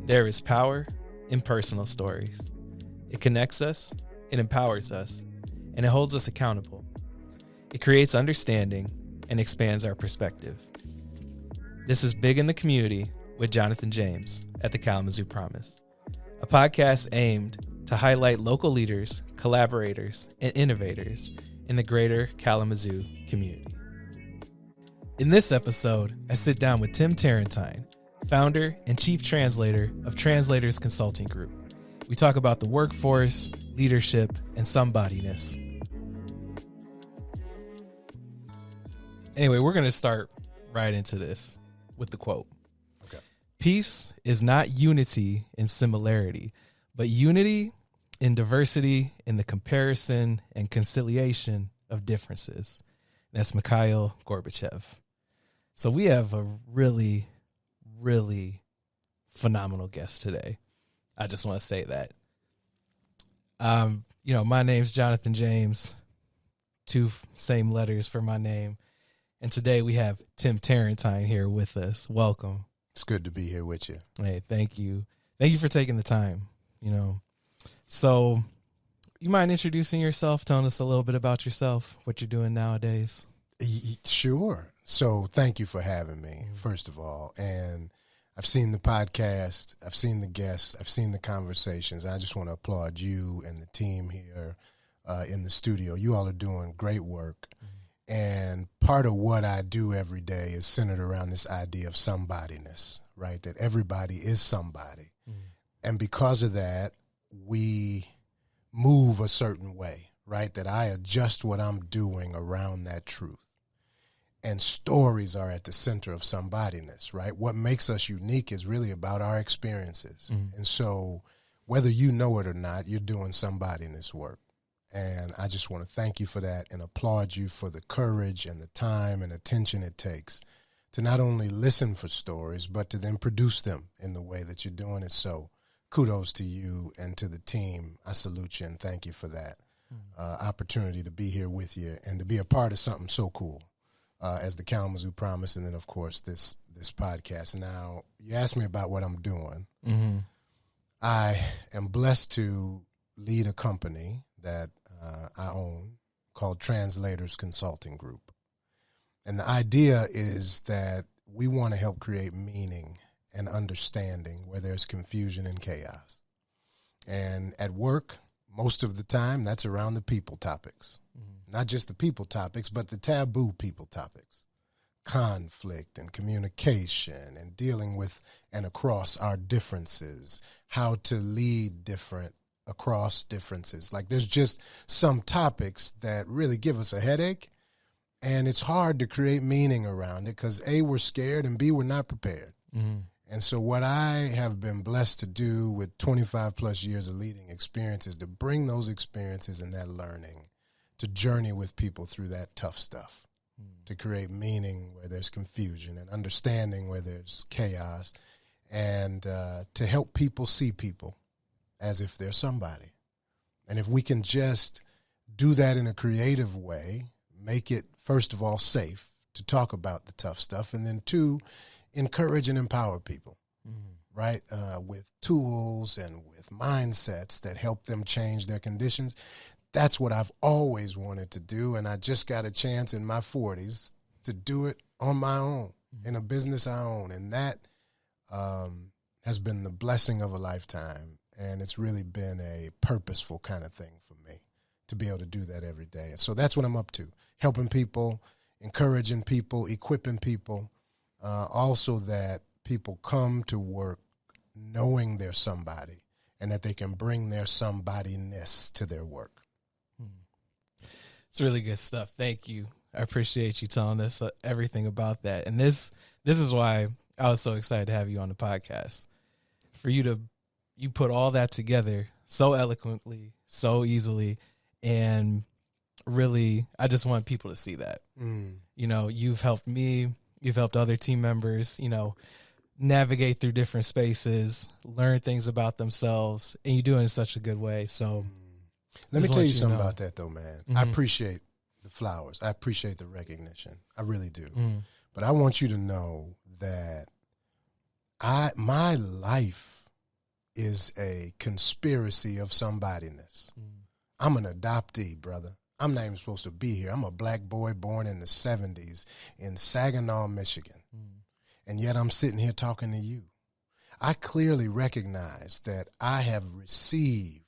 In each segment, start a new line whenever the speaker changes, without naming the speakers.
There is power in personal stories. It connects us, it empowers us, and it holds us accountable. It creates understanding and expands our perspective. This is Big in the Community with Jonathan James at the Kalamazoo Promise, a podcast aimed to highlight local leaders, collaborators, and innovators in the greater Kalamazoo community. In this episode, I sit down with Tim Terrentine, founder and chief translator of Translators Consulting Group. We talk about the workforce, leadership, and somebodyness. Anyway, we're going to start right into this with the quote.
Okay.
Peace is not unity in similarity, but unity in diversity in the comparison and conciliation of differences. That's Mikhail Gorbachev. So we have a really phenomenal guest today. I just want to say that. My name's Jonathan James, two same letters for my name. And today we have Tim Terrentine here with us. Welcome.
It's good to be here with you.
Hey, thank you. Thank you for taking the time, So you mind introducing yourself, telling us a little bit about yourself, what you're doing nowadays?
Sure. So thank you for having me, first of all. And I've seen the podcast, I've seen the guests, I've seen the conversations. I just want to applaud you and the team here in the studio. You all are doing great work. And part of what I do every day is centered around this idea of somebodyness, right? That everybody is somebody. And because of that, we move a certain way, right? That I adjust what I'm doing around that truth. And stories are at the center of somebodyness, right? What makes us unique is really about our experiences. And so whether you know it or not, you're doing somebodyness work. And I just want to thank you for that and applaud you for the courage and the time and attention it takes to not only listen for stories, but to then produce them in the way that you're doing it. So kudos to you and to the team. I salute you and thank you for that opportunity to be here with you and to be a part of something so cool as the Kalamazoo Promise, and then, of course, this podcast. Now, you asked me about what I'm doing. I am blessed to lead a company that I own called Translators Consulting Group. And the idea is that we want to help create meaning and understanding where there's confusion and chaos. And at work, most of the time, that's around the people topics. Not just the people topics, but the taboo people topics. Conflict and communication and dealing with and across our differences, how to lead different across differences. Like there's just some topics that really give us a headache, and it's hard to create meaning around it because A, we're scared, and B, we're not prepared. And so what I have been blessed to do with 25 plus years of leading experience is to bring those experiences and that learning to journey with people through that tough stuff, to create meaning where there's confusion and understanding where there's chaos, and to help people see people as if they're somebody. And if we can just do that in a creative way, make it, first of all, safe to talk about the tough stuff, and then two, encourage and empower people, right, with tools and with mindsets that help them change their conditions. That's what I've always wanted to do, and I just got a chance in my 40s to do it on my own, in a business I own, and that has been the blessing of a lifetime, and it's really been a purposeful kind of thing for me to be able to do that every day. And so that's what I'm up to, helping people, encouraging people, equipping people, also that people come to work knowing they're somebody and that they can bring their somebodyness to their work.
It's really good stuff. Thank you. I appreciate you telling us everything about that. And this is why I was so excited to have you on the podcast. For you put all that together so eloquently, so easily, and really, I just want people to see that. You've helped me, you've helped other team members, navigate through different spaces, learn things about themselves, and you do it in such a good way. So
let me tell you something about that, though, man. I appreciate the flowers. I appreciate the recognition. I really do. But I want you to know that my life is a conspiracy of somebodyness. I'm an adoptee, brother. I'm not even supposed to be here. I'm a black boy born in the 70s in Saginaw, Michigan. And yet I'm sitting here talking to you. I clearly recognize that I have received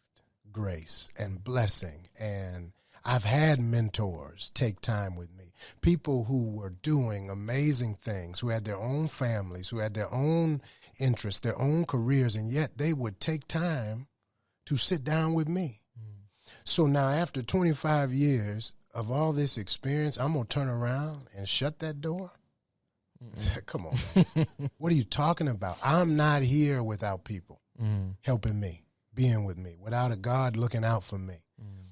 grace and blessing, and I've had mentors take time with me, people who were doing amazing things, who had their own families, who had their own interests, their own careers, and yet they would take time to sit down with me. So now after 25 years of all this experience, I'm going to turn around and shut that door? Come on, man. What are you talking about? I'm not here without people helping me, being with me, without a God looking out for me.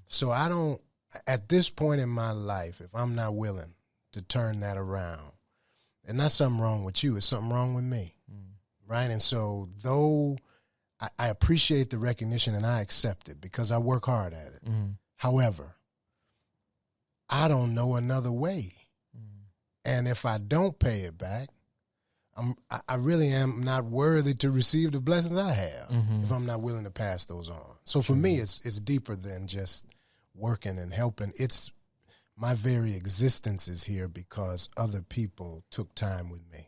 So I don't, at this point in my life, if I'm not willing to turn that around, and that's something wrong with you, it's something wrong with me, right? And so though I appreciate the recognition and I accept it because I work hard at it. However, I don't know another way. And if I don't pay it back, I really am not worthy to receive the blessings I have if I'm not willing to pass those on. So for me, it's deeper than just working and helping. It's my very existence is here because other people took time with me.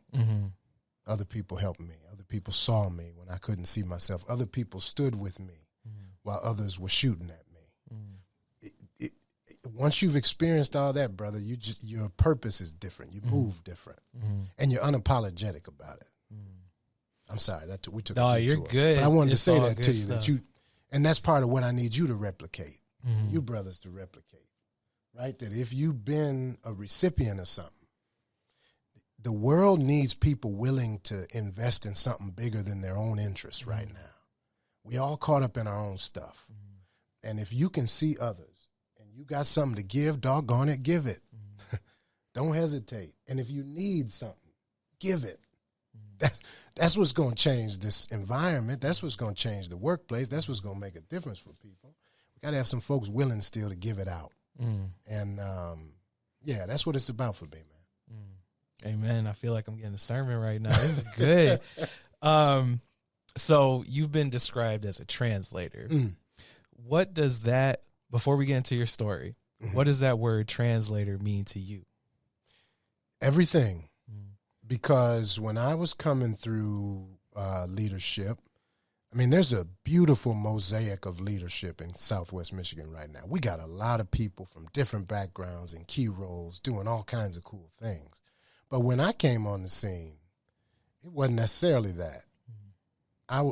Other people helped me. Other people saw me when I couldn't see myself. Other people stood with me while others were shooting at me. Once you've experienced all that, brother, your purpose is different. You move different, and you're unapologetic about it. I'm sorry that we took. No,
you're good.
But I wanted to say that to you that and that's part of what I need you to replicate. You brothers to replicate, right? That if you've been a recipient of something, the world needs people willing to invest in something bigger than their own interests right now. We all caught up in our own stuff. And if you can see others and you got something to give, doggone it, give it. Don't hesitate. And if you need something, give it. That's what's going to change this environment. That's what's going to change the workplace. That's what's going to make a difference for people. We got to have some folks willing still to give it out. And, yeah, that's what it's about for me, man.
Amen. I feel like I'm getting a sermon right now. This is good. So you've been described as a translator. What does that, before we get into your story, what does that word translator mean to you?
Everything. Because when I was coming through leadership, I mean, there's a beautiful mosaic of leadership in Southwest Michigan right now. We got a lot of people from different backgrounds and key roles doing all kinds of cool things. But when I came on the scene, it wasn't necessarily that.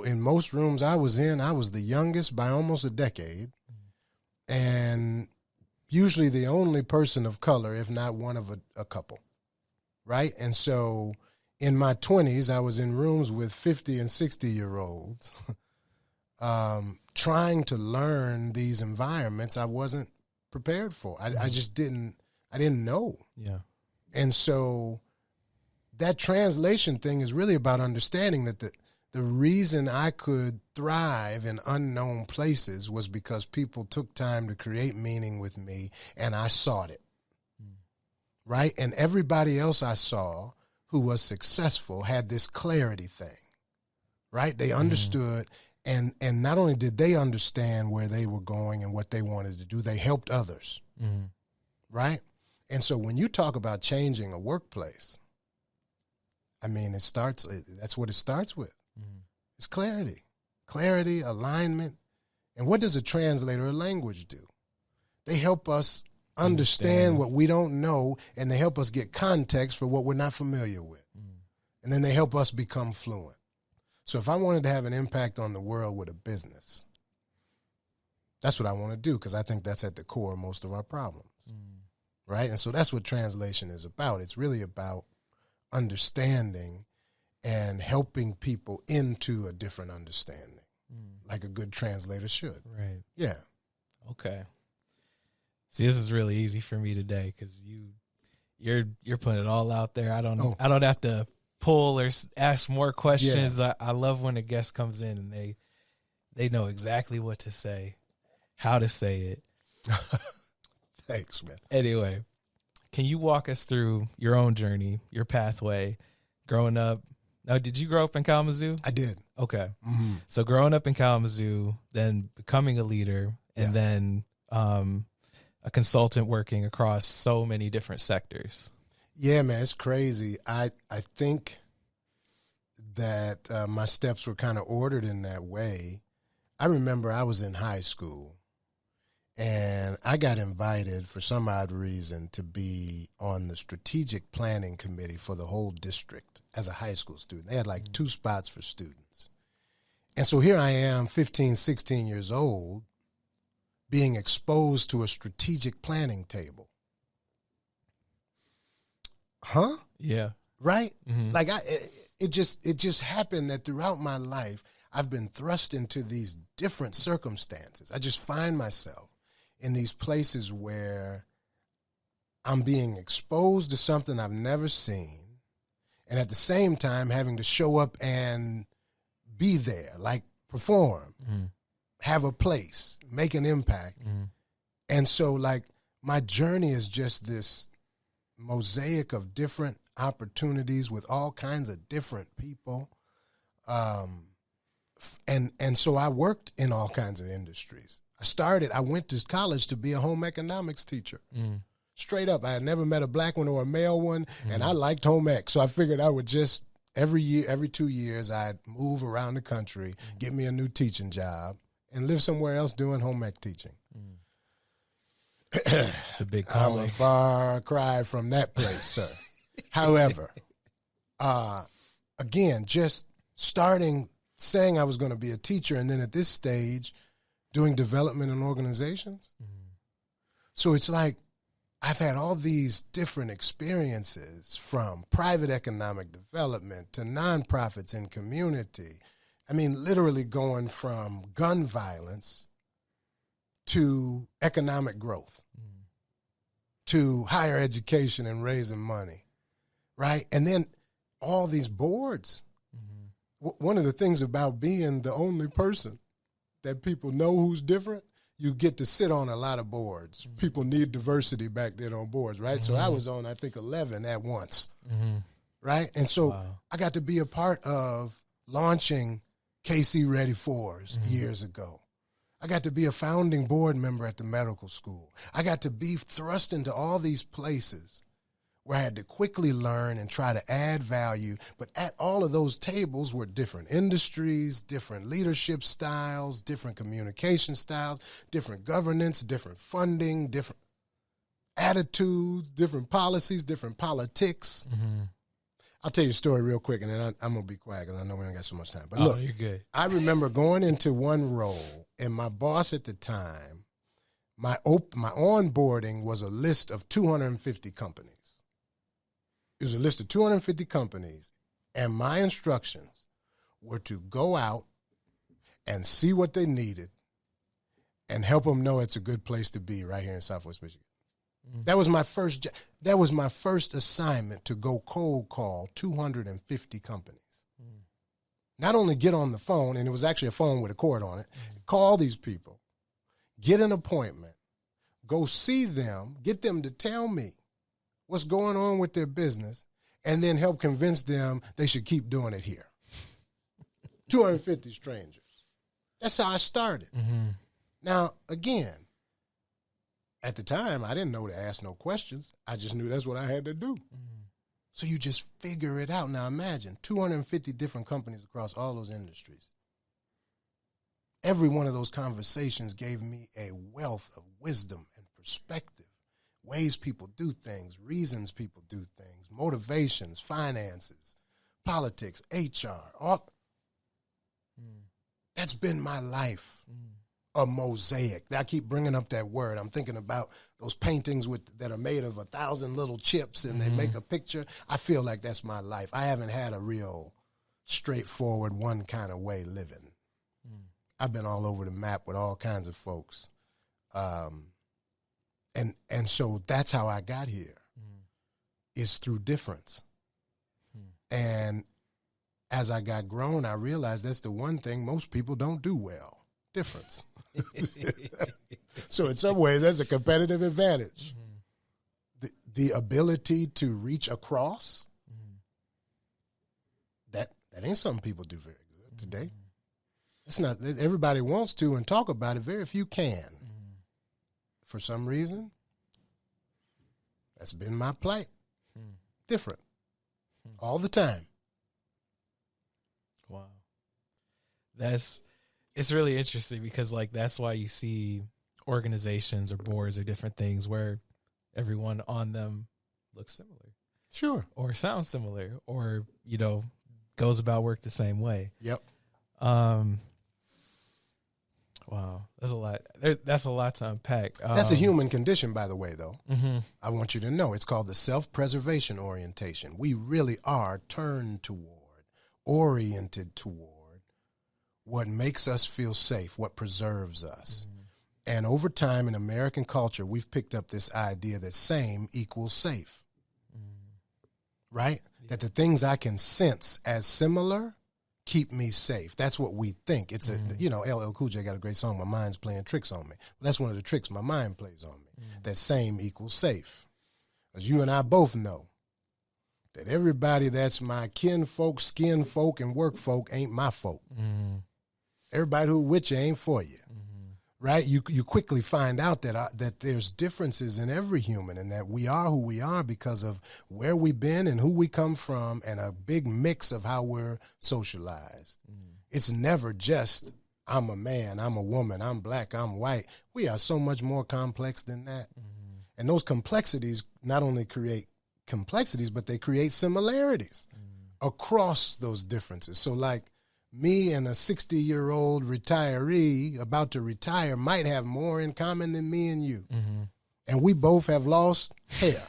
In most rooms I was in, I was the youngest by almost a decade, and usually the only person of color, if not one of a couple, right? And so in my 20s, I was in rooms with 50 and 60-year-olds trying to learn these environments I wasn't prepared for. I just didn't know.
Yeah.
And so that translation thing is really about understanding that the reason I could thrive in unknown places was because people took time to create meaning with me, and I sought it, right? And everybody else I saw who was successful had this clarity thing, right? They understood, and not only did they understand where they were going and what they wanted to do, they helped others, right? And so when you talk about changing a workplace, I mean, that's what it starts with. It's clarity, alignment. And what does a translator of language do? They help us understand what we don't know, and they help us get context for what we're not familiar with. And then they help us become fluent. So if I wanted to have an impact on the world with a business, that's what I want to do, because I think that's at the core of most of our problems. Right? And so that's what translation is about. It's really about understanding and helping people into a different understanding, like a good translator should.
Right.
Yeah.
Okay. See, this is really easy for me today because you're putting it all out there. I don't have to pull or ask more questions. Yeah. I love when a guest comes in and they know exactly what to say, how to say it.
Thanks, man.
Anyway, can you walk us through your own journey, your pathway, growing up Now, did you grow up in Kalamazoo?
I did.
Okay.
Mm-hmm.
So growing up in Kalamazoo, then becoming a leader, and then a consultant working across so many different sectors.
Yeah, man, it's crazy. I think that my steps were kind of ordered in that way. I remember I was in high school, and I got invited for some odd reason to be on the strategic planning committee for the whole district as a high school student. They had like 2 spots for students. And so here I am, 15, 16 years old, being exposed to a strategic planning table. Huh?
Yeah.
Right?
Mm-hmm.
Like it just happened that throughout my life, I've been thrust into these different circumstances. I just find myself in these places where I'm being exposed to something I've never seen, and at the same time having to show up and be there, like perform, have a place, make an impact. And so like my journey is just this mosaic of different opportunities with all kinds of different people. And so I worked in all kinds of industries. I went to college to be a home economics teacher. Straight up. I had never met a black one or a male one, and I liked home ec. So I figured I would just, every 2 years, I'd move around the country, get me a new teaching job, and live somewhere else doing home ec teaching.
It's a big calling.
I'm a far cry from that place, sir. However, again, just saying I was going to be a teacher, and then at this stage, doing development in organizations. So it's like I've had all these different experiences, from private economic development to nonprofits and community. I mean, literally going from gun violence to economic growth, to higher education and raising money, right? And then all these boards. One of the things about being the only person that people know who's different, you get to sit on a lot of boards. People need diversity back then on boards, right? So I was on, I think, 11 at once, right? And so I got to be a part of launching KC Ready Fours years ago. I got to be a founding board member at the medical school. I got to be thrust into all these places where I had to quickly learn and try to add value. But at all of those tables were different industries, different leadership styles, different communication styles, different governance, different funding, different attitudes, different policies, different politics. I'll tell you a story real quick, and then I'm going to be quiet because I know we don't got so much time. But look,
you're good.
I remember going into one role, and my boss at the time, my onboarding was a list of 250 companies. It was a list of 250 companies, and my instructions were to go out and see what they needed and help them know it's a good place to be right here in Southwest Michigan. That was my first assignment, to go cold call 250 companies. Not only get on the phone, and it was actually a phone with a cord on it, call these people, get an appointment, go see them, get them to tell me what's going on with their business, and then help convince them they should keep doing it here. 250 strangers. That's how I started. Now, again, at the time, I didn't know to ask no questions. I just knew that's what I had to do. So you just figure it out. Now imagine 250 different companies across all those industries. Every one of those conversations gave me a wealth of wisdom and perspective, ways people do things, reasons people do things, motivations, finances, politics, HR. All. That's been my life. A mosaic. I keep bringing up that word. I'm thinking about those paintings that are made of 1,000 little chips, and they make a picture. I feel like that's my life. I haven't had a real straightforward, one kind of way living. I've been all over the map with all kinds of folks. And so that's how I got here. It's through difference. And as I got grown, I realized that's the one thing most people don't do well. Difference. So in some ways, that's a competitive advantage. The ability to reach across, That ain't something people do very good today. It's not. Everybody wants to and talk about it. Very few can. For some reason, that's been my plight. Different. All the time.
Wow. It's really interesting because like that's why you see organizations or boards or different things where everyone on them looks similar.
Sure.
Or sounds similar or, goes about work the same way.
Yep.
Wow. That's a lot. That's a lot to unpack.
That's a human condition, by the way, though.
Mm-hmm.
I want you to know it's called the self-preservation orientation. We really are turned toward, oriented toward what makes us feel safe, what preserves us. And over time in American culture, we've picked up this idea that same equals safe. Right? Yeah. That the things I can sense as similar keep me safe. That's what we think. It's LL Cool J got a great song, My Mind's Playing Tricks on Me. Well, that's one of the tricks my mind plays on me. That same equals safe. As you and I both know that everybody that's my kin folk, skin folk, and work folk ain't my folk. Everybody who with you ain't for you. Right? You quickly find out that there's differences in every human and that we are who we are because of where we've been and who we come from and a big mix of how we're socialized. It's never just I'm a man, I'm a woman, I'm black, I'm white. We are so much more complex than that. And those complexities not only create complexities, but they create similarities across those differences. So like me and a 60-year-old retiree about to retire might have more in common than me and you. And we both have lost hair.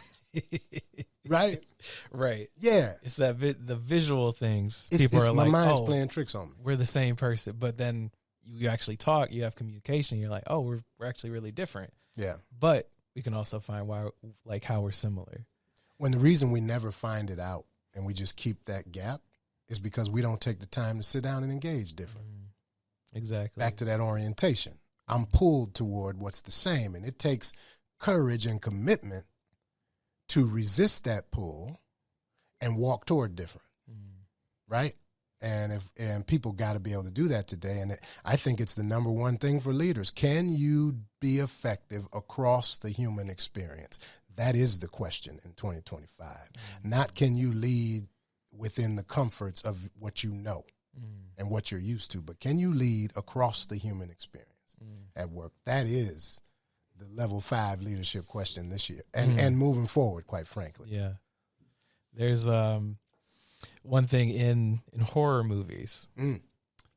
Right?
Right.
Yeah.
It's that the visual things. People are
my
like,
mind's playing tricks on me.
We're the same person. But then you actually talk, you have communication. You're like, oh, we're actually really different.
Yeah.
But we can also find how we're similar.
When the reason we never find it out and we just keep that gap is because we don't take the time to sit down and engage different.
Exactly.
Back to that orientation. I'm pulled toward what's the same, and it takes courage and commitment to resist that pull and walk toward different, right? And people got to be able to do that today, and I think it's the number one thing for leaders. Can you be effective across the human experience? That is the question in 2025. Not can you lead within the comforts of what you know and what you're used to, but can you lead across the human experience at work? That is the level 5 leadership question this year and moving forward, quite frankly.
Yeah. There's one thing in horror movies,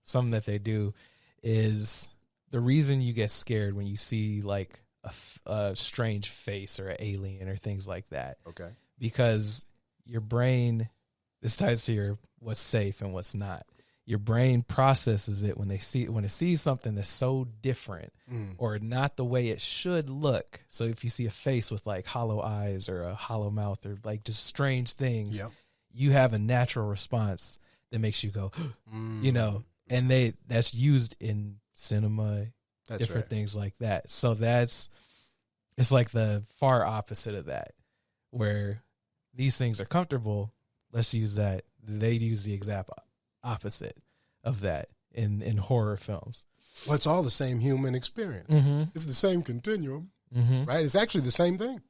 something that they do is the reason you get scared when you see like a strange face or an alien or things like that.
Okay.
Because your brain, this ties to your what's safe and what's not. Your brain processes it when it sees something that's so different or not the way it should look. So if you see a face with like hollow eyes or a hollow mouth or like just strange things, you have a natural response that makes you go, and that's used in cinema, different things like that. So it's like the far opposite of that, where these things are comfortable. Let's use that. They use the exact opposite of that in horror films.
Well, it's all the same human experience. It's the same continuum, right? It's actually the same thing.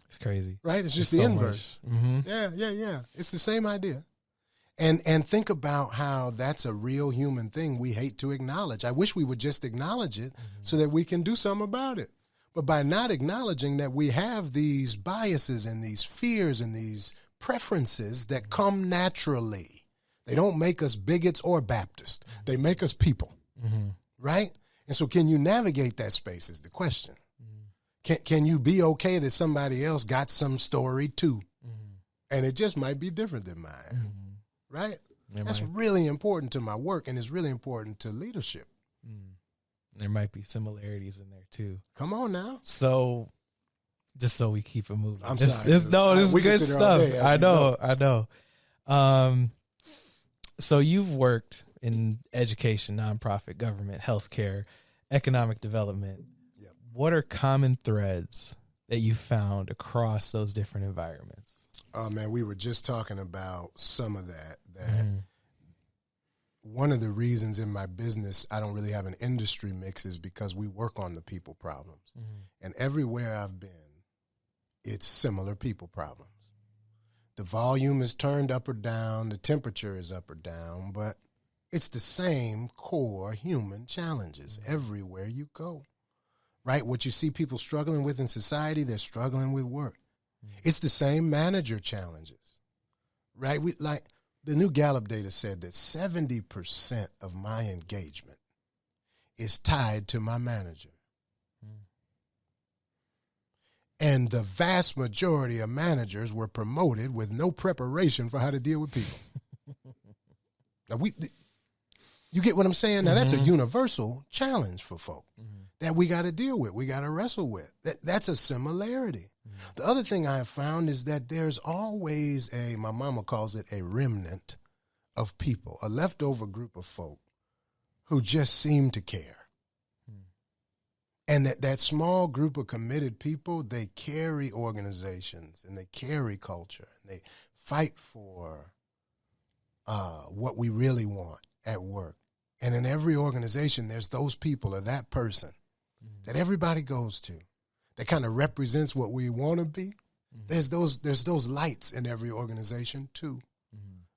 It's crazy.
Right? It's just the inverse. Yeah. It's the same idea. And think about how that's a real human thing we hate to acknowledge. I wish we would just acknowledge it so that we can do something about it. But by not acknowledging that we have these biases and these fears and these preferences that come naturally, they don't make us bigots or Baptists. They make us people, right? And so can you navigate that space is the question. Can you be okay that somebody else got some story too? And it just might be different than mine, right? That's really important to my work, and it's really important to leadership.
There might be similarities in there too.
Come on now.
So, just so we keep it moving.
I'm
this
sorry.
is good stuff. I know. So you've worked in education, nonprofit, government, healthcare, economic development.
Yep.
What are common threads that you found across those different environments?
Oh man, we were just talking about some of that one of the reasons in my business I don't really have an industry mix is because we work on the people problems. And everywhere I've been, it's similar people problems. The volume is turned up or down, the temperature is up or down, but it's the same core human challenges everywhere you go, right? What you see people struggling with in society, they're struggling with work. It's the same manager challenges, right? Like the new Gallup data said that 70% of my engagement is tied to my manager. And the vast majority of managers were promoted with no preparation for how to deal with people. Now you get what I'm saying? Now that's a universal challenge for folk that we got to deal with. We got to wrestle with. That's a similarity. The other thing I have found is that there's always my mama calls it a remnant of people, a leftover group of folk who just seem to care. And that small group of committed people, they carry organizations and they carry culture and they fight for what we really want at work. And in every organization, there's those people or that person that everybody goes to that kind of represents what we want to be. There's those lights in every organization too,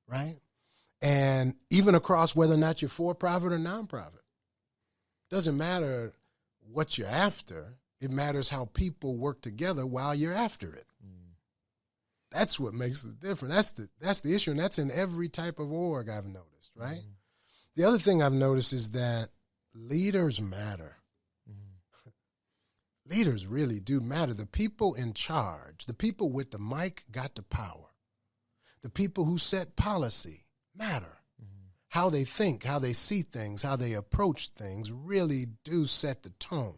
right? And even across whether or not you're for-profit or nonprofit, doesn't matter what you're after. It matters how people work together while you're after it. That's what makes the difference. That's the issue, and that's in every type of org I've noticed, right? The other thing I've noticed is that leaders matter. Leaders really do matter. The people in charge, the people with the mic got the power. The people who set policy matter. How they think, how they see things, how they approach things really do set the tone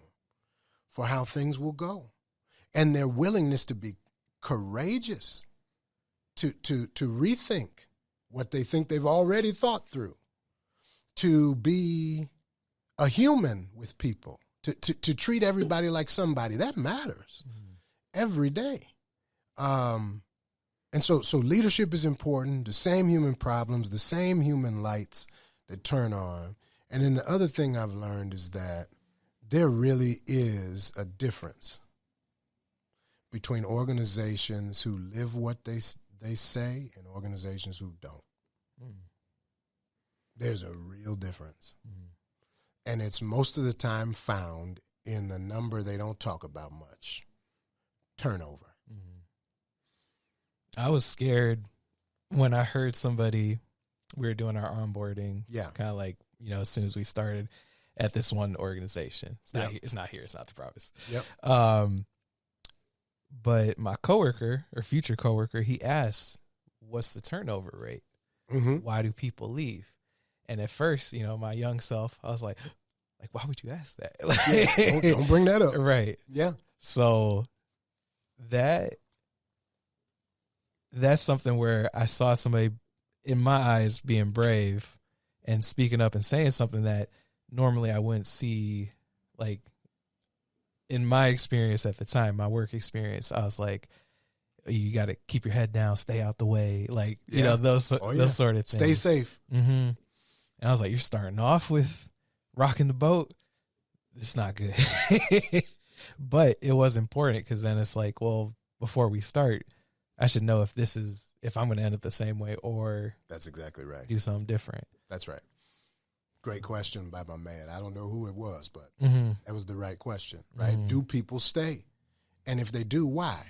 for how things will go. And their willingness to be courageous, to rethink what they think they've already thought through, to be a human with people, to treat everybody like somebody, that matters every day. And so leadership is important, the same human problems, the same human lights that turn on. And then the other thing I've learned is that there really is a difference between organizations who live what they say and organizations who don't. There's a real difference. And it's most of the time found in the number they don't talk about much, turnover.
I was scared when I heard we were doing our onboarding. Yeah. Kind of like, as soon as we started at this one organization. It's not here. It's not the promise.
Yep.
But my coworker or future coworker, he asked, what's the turnover rate? Why do people leave? And at first, my young self, I was like, why would you ask that?
Don't bring that up.
Right.
Yeah.
So that's something where I saw somebody in my eyes being brave and speaking up and saying something that normally I wouldn't see. Like in my experience at the time, my work experience, I was like, you got to keep your head down, stay out the way. Like, those sort of things.
Stay safe.
And I was like, you're starting off with rocking the boat. It's not good. But it was important because then it's like, well, before we start, I should know if I'm going to end up the same way or
that's exactly right.
Do something different.
That's right. Great question by my man. I don't know who it was, but that was the right question, right? Do people stay? And if they do, why?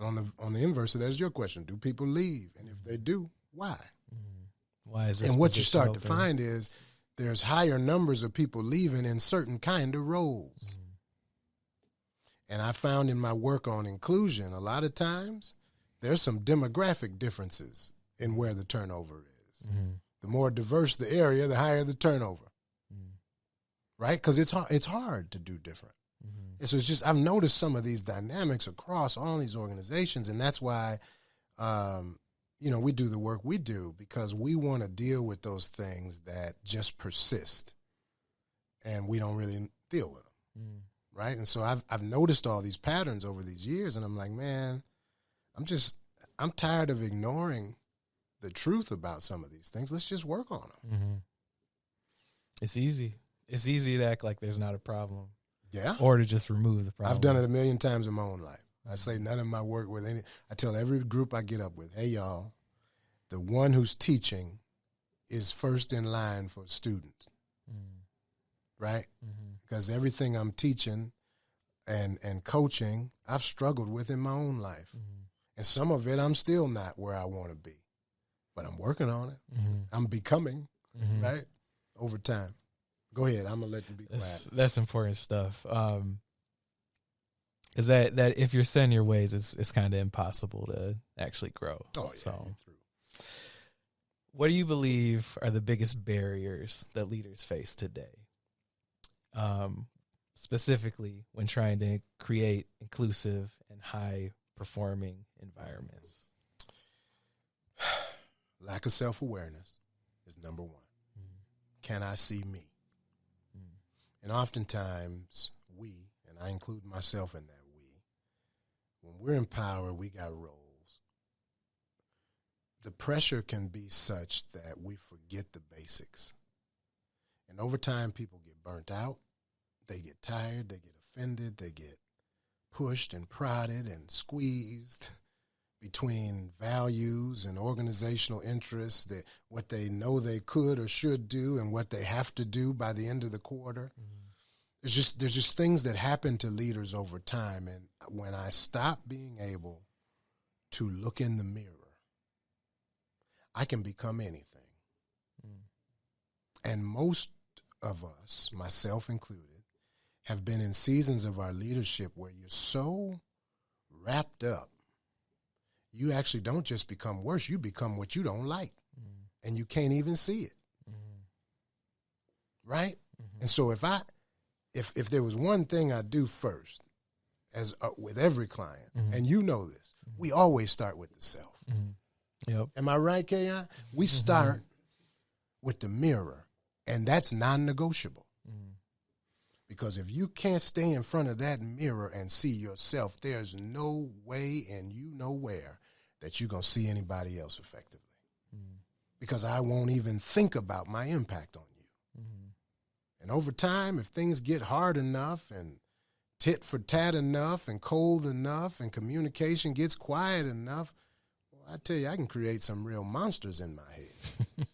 On the inverse of that is your question. Do people leave? And if they do, why?
Why is this?
And what you start to find is there's higher numbers of people leaving in certain kind of roles. And I found in my work on inclusion, a lot of times there's some demographic differences in where the turnover is. The more diverse the area, the higher the turnover, right? Because it's hard to do different. And so it's just I've noticed some of these dynamics across all these organizations, and that's why, we do the work we do because we want to deal with those things that just persist, and we don't really deal with them. Right. And so I've noticed all these patterns over these years, and I'm like, man, I'm tired of ignoring the truth about some of these things. Let's just work on them.
Mm-hmm. It's easy. It's easy to act like there's not a problem.
Yeah.
Or to just remove the problem.
I've done it a million times in my own life. I say none of my work with any. I tell every group I get up with, hey, y'all, the one who's teaching is first in line for students, right? Because everything I'm teaching and coaching, I've struggled with in my own life. And some of it I'm still not where I want to be. But I'm working on it. I'm becoming, right, over time. Go ahead. I'm going to let you be quiet.
That's important stuff. Because that if you're set in your ways, it's kind of impossible to actually grow.
Oh, yeah,
so,
you're through.
What do you believe are the biggest barriers that leaders face today? Specifically when trying to create inclusive and high-performing environments?
Lack of self-awareness is number one. Can I see me? And oftentimes we, and I include myself in that we, when we're in power, we got roles. The pressure can be such that we forget the basics. And over time, people get burnt out. They get tired. They get offended. They get pushed and prodded and squeezed between values and organizational interests, that what they know they could or should do and what they have to do by the end of the quarter. There's just things that happen to leaders over time. And when I stop being able to look in the mirror, I can become anything. And most of us, myself included, have been in seasons of our leadership where you're so wrapped up, you actually don't just become worse, you become what you don't like. And you can't even see it. Right? And so if there was one thing I do first, as with every client, and you know this, we always start with the self.
Yep.
Am I right, K.I.? We start with the mirror, and that's non-negotiable. Because if you can't stay in front of that mirror and see yourself, there's no way and you know where that you're going to see anybody else effectively. Because I won't even think about my impact on you. And over time, if things get hard enough and tit for tat enough and cold enough and communication gets quiet enough, well, I tell you, I can create some real monsters in my head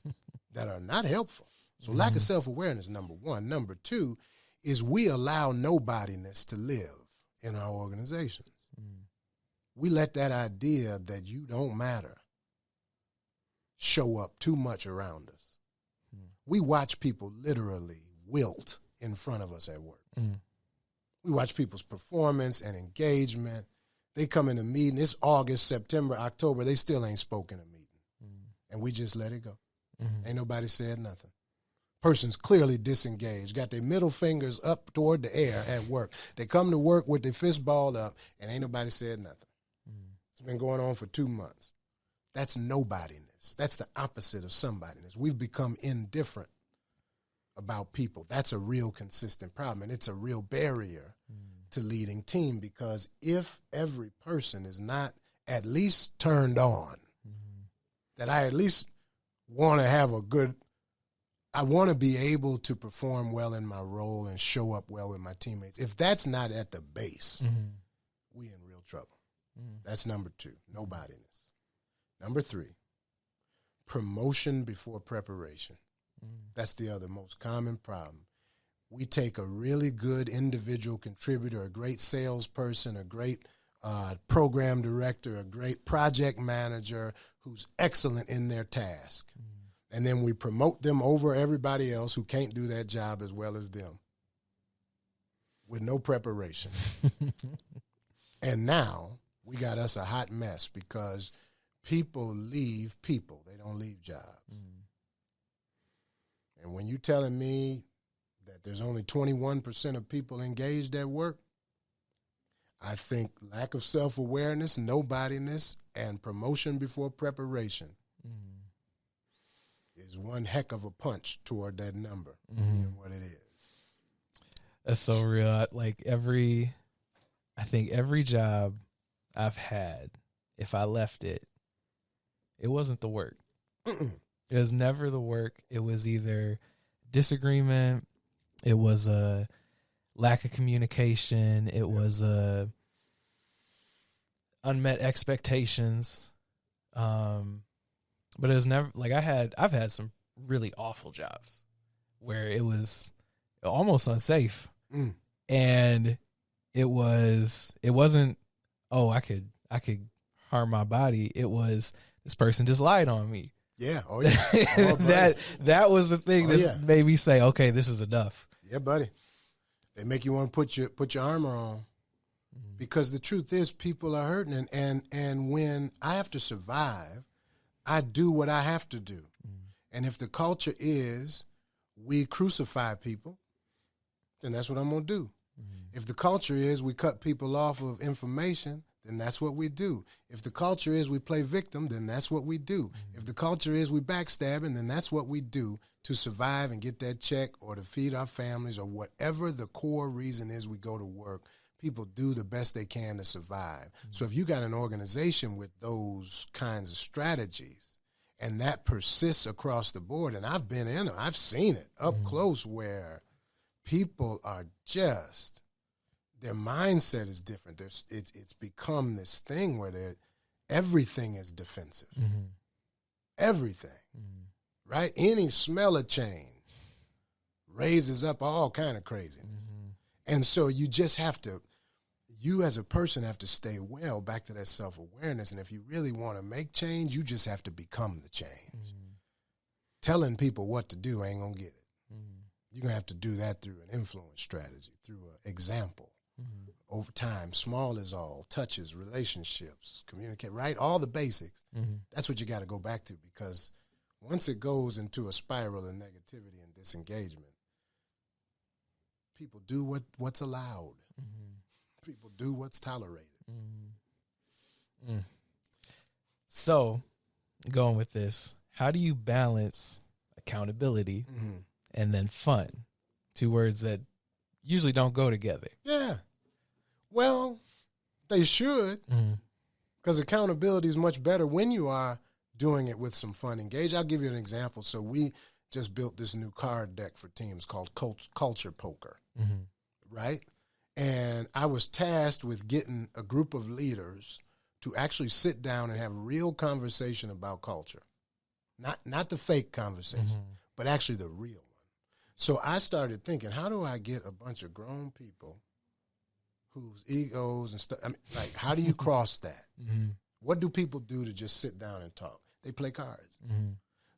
that are not helpful. So lack of self-awareness, number one. Number two is we allow nobodiness to live in our organizations. We let that idea that you don't matter show up too much around us. We watch people literally wilt in front of us at work. We watch people's performance and engagement. They come in a meeting, it's August, September, October, they still ain't spoken a meeting. And we just let it go. Ain't nobody said nothing. Person's clearly disengaged, got their middle fingers up toward the air at work. They come to work with their fist balled up, and ain't nobody said nothing. It's been going on for 2 months. That's nobodiness. That's the opposite of somebodyness. We've become indifferent about people. That's a real consistent problem, and it's a real barrier to leading team, because if every person is not at least turned on, that I at least want to have a good, I want to be able to perform well in my role and show up well with my teammates. If that's not at the base, we in real trouble. That's number two, nobodiness. Number three, promotion before preparation. That's the other most common problem. We take a really good individual contributor, a great salesperson, a great program director, a great project manager who's excellent in their task. And then we promote them over everybody else who can't do that job as well as them with no preparation. And now we got us a hot mess because people leave people. They don't leave jobs. And when you're telling me that there's only 21% of people engaged at work, I think lack of self-awareness, nobodiness, and promotion before preparation is one heck of a punch toward that number being what it is.
That's so real. I think every job I've had, if I left it, it wasn't the work. It was never the work. It was either disagreement. It was a lack of communication. It was unmet expectations. But it was never like I've had some really awful jobs where it was almost unsafe. And it wasn't, oh, I could harm my body. It was this person just lied on me.
Yeah. Oh yeah. Oh,
that was the thing that made me say, okay, this is enough.
Yeah, buddy. They make you want to put your armor on. Because the truth is people are hurting and when I have to survive, I do what I have to do. And if the culture is we crucify people, then that's what I'm going to do. If the culture is we cut people off of information, then that's what we do. If the culture is we play victim, then that's what we do. If the culture is we backstabbing, then that's what we do to survive and get that check or to feed our families or whatever the core reason is we go to work. People do the best they can to survive. So if you got an organization with those kinds of strategies and that persists across the board, and I've been in them, I've seen it up close where people are just, their mindset is different. It's become this thing where everything is defensive. Everything, right? Any smell of change raises up all kind of craziness. And so you just have to, you as a person have to stay well back to that self-awareness. And if you really want to make change, you just have to become the change. Telling people what to do ain't going to get it. You're going to have to do that through an influence strategy, through an example. Over time, small is all, touches, relationships, communicate, right? All the basics. That's what you got to go back to because once it goes into a spiral of negativity and disengagement, people do what's allowed. People do what's tolerated.
So, going with this, how do you balance accountability and then fun? Two words that usually don't go together.
Yeah. Well, they should, because accountability is much better when you are doing it with some fun engaged. I'll give you an example. So we just built this new card deck for teams called Culture Poker, right? And I was tasked with getting a group of leaders to actually sit down and have real conversation about culture. Not the fake conversation, but actually the real one. So I started thinking, how do I get a bunch of grown people whose egos and stuff, I mean, like, how do you cross that? What do people do to just sit down and talk? They play cards.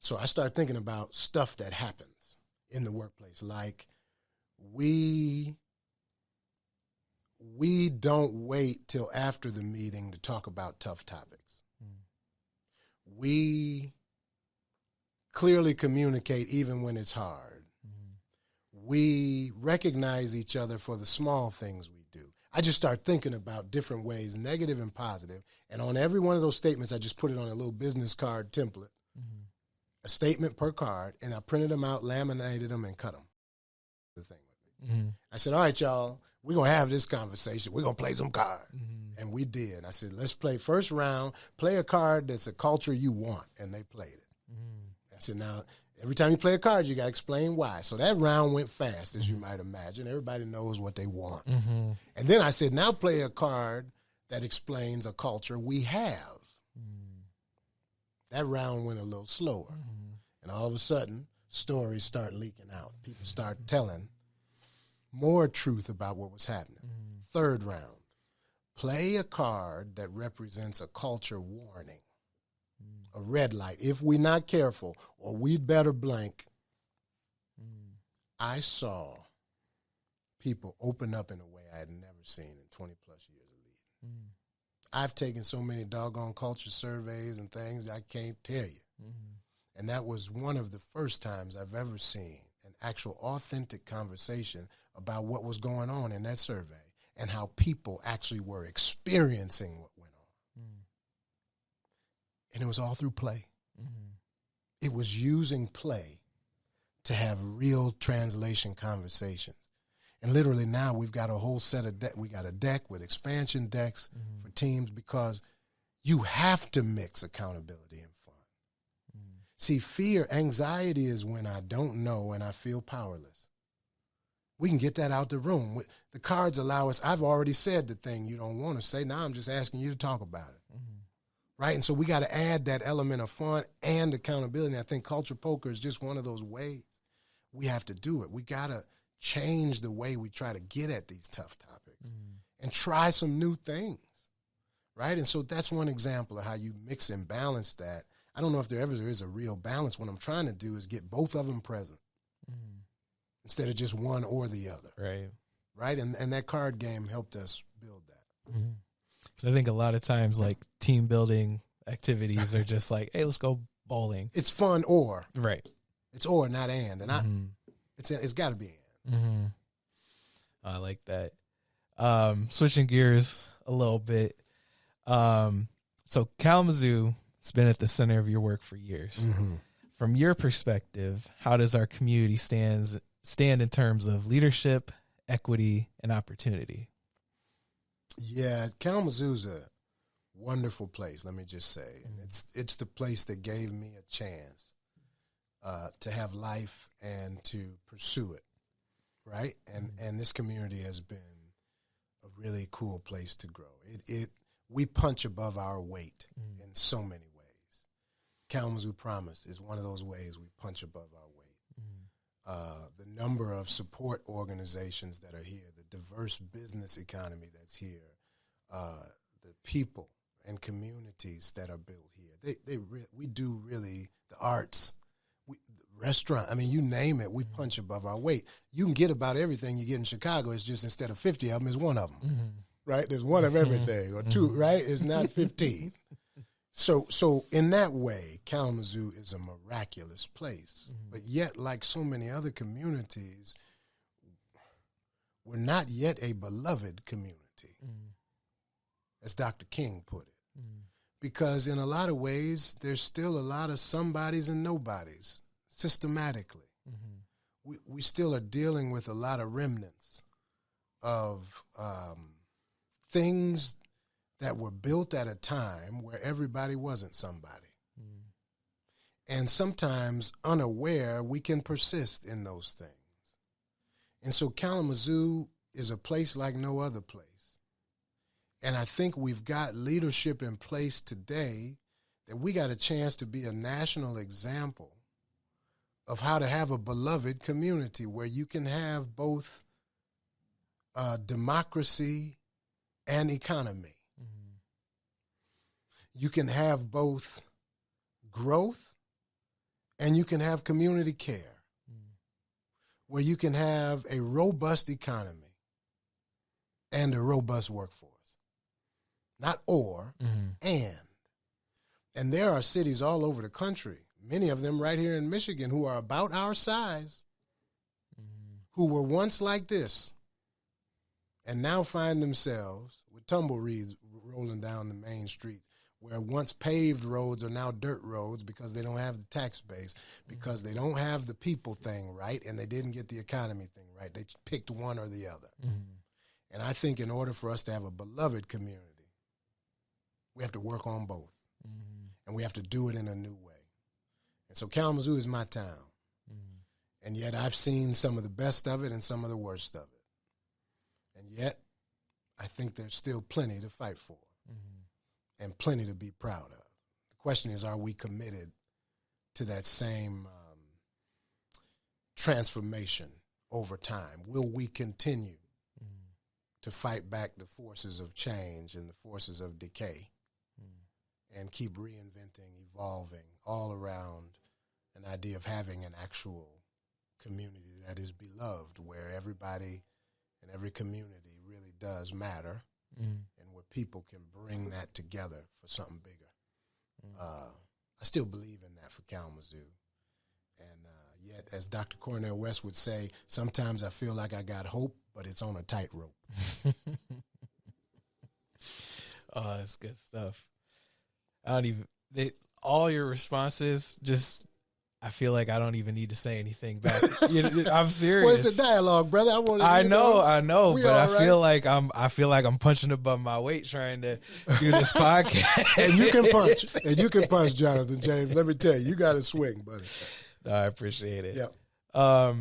So I started thinking about stuff that happens in the workplace, like we don't wait till after the meeting to talk about tough topics. We clearly communicate even when it's hard. We recognize each other for the small things we do. I just start thinking about different ways, negative and positive, and on every one of those statements, I just put it on a little business card template, a statement per card, and I printed them out, laminated them, and cut them. The thing with me. I said, all right, y'all, we're going to have this conversation. We're going to play some cards. And we did. I said, let's play first round, play a card that's a culture you want. And they played it. I said, now, every time you play a card, you got to explain why. So that round went fast, as you might imagine. Everybody knows what they want. And then I said, now play a card that explains a culture we have. That round went a little slower. And all of a sudden, stories start leaking out. People start telling more truth about what was happening. Third round, play a card that represents a culture warning, a red light. If we're not careful, or we'd better blank. I saw people open up in a way I had never seen in 20 plus years of leading. I've taken so many doggone culture surveys and things I can't tell you. And that was one of the first times I've ever seen an actual authentic conversation about what was going on in that survey and how people actually were experiencing what went on. And it was all through play. It was using play to have real translation conversations. And literally now we've got a whole set of we got a deck with expansion decks for teams because you have to mix accountability and fun. See, fear, anxiety is when I don't know and I feel powerless. We can get that out the room. The cards allow us. I've already said the thing you don't want to say. Now I'm just asking you to talk about it. Mm-hmm. Right? And so we got to add that element of fun and accountability. And I think culture poker is just one of those ways we have to do it. We got to change the way we try to get at these tough topics and try some new things. Right? And so that's one example of how you mix and balance that. I don't know if there ever is a real balance. What I'm trying to do is get both of them present. Instead of just one or the other. Right? And that card game helped us build that.
Mm-hmm. So I think a lot of times, like, team building activities are just like, hey, let's go bowling.
It's fun or.
Right.
It's or, not and. And it's got to be and.
Mm-hmm. I like that. Switching gears a little bit. So Kalamazoo has been at the center of your work for years. Mm-hmm. From your perspective, how does our community stand in terms of leadership, equity, and opportunity?
Yeah, Kalamazoo's a wonderful place, let me just say. And it's the place that gave me a chance to have life and to pursue it, right? And this community has been a really cool place to grow. We punch above our weight in so many ways. Kalamazoo Promise is one of those ways we punch above our weight. The number of support organizations that are here, the diverse business economy that's here, the people and communities that are built here. We do really, the arts, the restaurant, I mean, you name it, we punch above our weight. You can get about everything you get in Chicago. It's just instead of 50 of them, it's one of them, right? There's one of everything, or two, right? It's not 15. So in that way, Kalamazoo is a miraculous place. But yet, like so many other communities, we're not yet a beloved community, as Dr. King put it. Because in a lot of ways, there's still a lot of somebodies and nobodies, systematically. We still are dealing with a lot of remnants of things that were built at a time where everybody wasn't somebody. And sometimes unaware, we can persist in those things. And so Kalamazoo is a place like no other place. And I think we've got leadership in place today that we got a chance to be a national example of how to have a beloved community where you can have both democracy and economy. You can have both growth and you can have community care, where you can have a robust economy and a robust workforce. Not or, and. And there are cities all over the country, many of them right here in Michigan, who are about our size, who were once like this, and now find themselves with tumbleweeds rolling down the main streets, where once paved roads are now dirt roads because they don't have the tax base, because they don't have the people thing right, and they didn't get the economy thing right. They picked one or the other. And I think in order for us to have a beloved community, we have to work on both. And we have to do it in a new way. And so Kalamazoo is my town. And yet I've seen some of the best of it and some of the worst of it. And yet I think there's still plenty to fight for. And plenty to be proud of. The question is, are we committed to that same transformation over time? Will we continue to fight back the forces of change and the forces of decay and keep reinventing, evolving all around an idea of having an actual community that is beloved, where everybody and every community really does matter, and where people can bring that together for something bigger. I still believe in that for Kalamazoo. And yet, as Dr. Cornel West would say, sometimes I feel like I got hope, but it's on a tightrope.
Oh, that's good stuff. All your responses just I feel like I don't even need to say anything back. I'm serious.
Well, it's a dialogue, brother.
I know, but I feel like I'm punching above my weight trying to do this podcast.
And you can punch, Jonathan James. Let me tell you, you got to swing, buddy.
No, I appreciate it.
Yeah.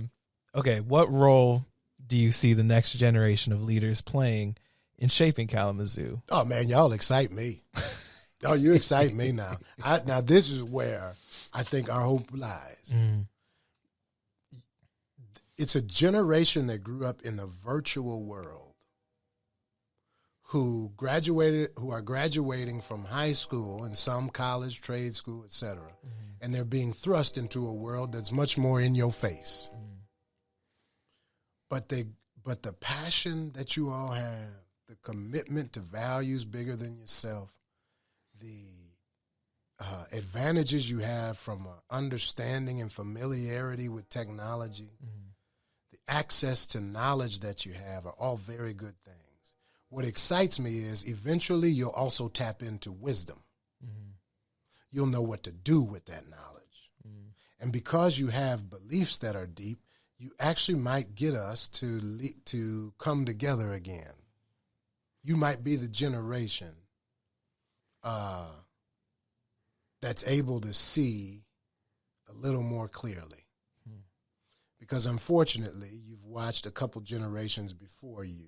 Okay, what role do you see the next generation of leaders playing in shaping Kalamazoo?
Oh man, y'all excite me. Oh, you excite me now. Now this is where I think our hope lies. It's a generation that grew up in the virtual world who are graduating from high school and some college, trade school, etc. And they're being thrust into a world that's much more in your face. But the passion that you all have, the commitment to values bigger than yourself, the advantages you have from understanding and familiarity with technology, the access to knowledge that you have are all very good things. What excites me is eventually you'll also tap into wisdom. You'll know what to do with that knowledge. And because you have beliefs that are deep, you actually might get us to come together again. You might be the generation that's able to see a little more clearly. Because unfortunately, you've watched a couple generations before you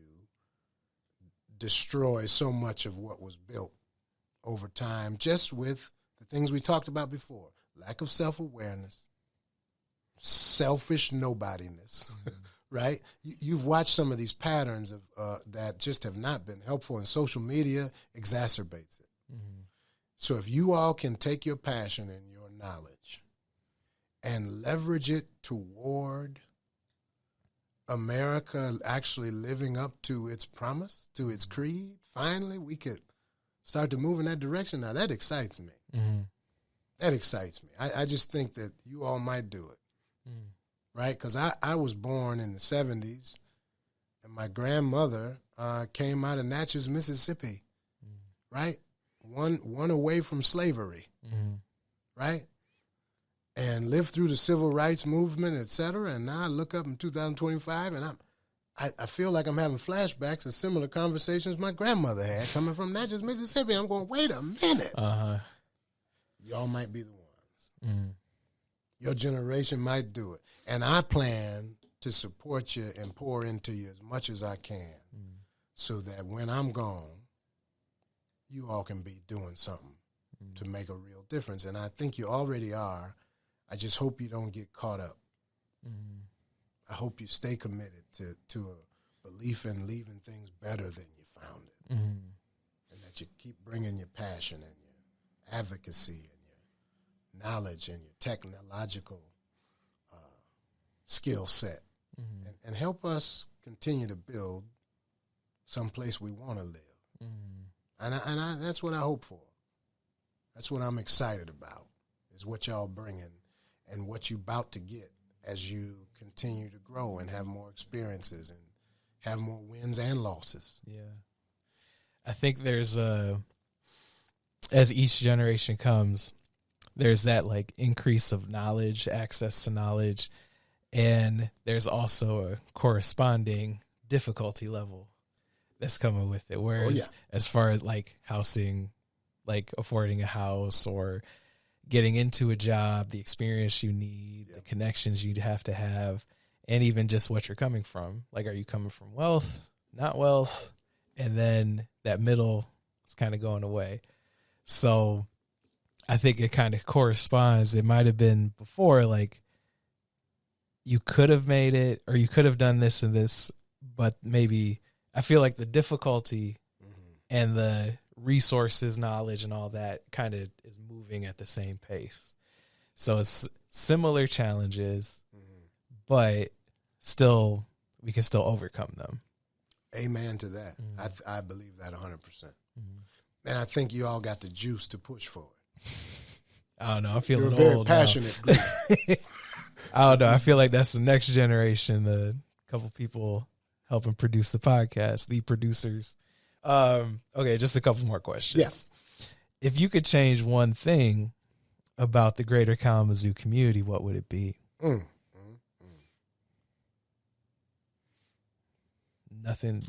destroy so much of what was built over time just with the things we talked about before. Lack of self-awareness, selfish nobodiness, right? You've watched some of these patterns of that just have not been helpful, and social media exacerbates it. So if you all can take your passion and your knowledge and leverage it toward America actually living up to its promise, to its creed, finally we could start to move in that direction. Now that excites me. That excites me. I just think that you all might do it, right? Because I was born in the 70s, and my grandmother came out of Natchez, Mississippi, right? One away from slavery, right? And lived through the civil rights movement, et cetera. And now I look up in 2025, and I feel like I'm having flashbacks of similar conversations my grandmother had coming from Natchez, Mississippi. I'm going, wait a minute. Y'all might be the ones. Your generation might do it. And I plan to support you and pour into you as much as I can so that when I'm gone, you all can be doing something to make a real difference. And I think you already are. I just hope you don't get caught up. I hope you stay committed to a belief in leaving things better than you found it. And that you keep bringing your passion and your advocacy and your knowledge and your technological skill set and help us continue to build someplace we want to live. And that's what I hope for. That's what I'm excited about, is what y'all bringing and what you about to get as you continue to grow and have more experiences and have more wins and losses.
Yeah. I think there's as each generation comes, there's that like increase of knowledge, access to knowledge, and there's also a corresponding difficulty level that's coming with it. Whereas as far as like housing, like affording a house or getting into a job, the experience you need, the connections you'd have to have, and even just what you're coming from. Like, are you coming from wealth, not wealth? And then that middle is kind of going away. So I think it kind of corresponds. It might have been before, like, you could have made it or you could have done this and this, but maybe I feel like the difficulty and the resources, knowledge, and all that kind of is moving at the same pace. So it's similar challenges, but still, we can still overcome them.
Amen to that. I believe that 100%. And I think you all got the juice to push for it.
I don't know. I feel
You're a very passionate group.
I don't know. I feel like that's the next generation. The couple people helping produce the podcast, the producers. Okay, just a couple more questions.
Yeah.
If you could change one thing about the greater Kalamazoo community, what would it be?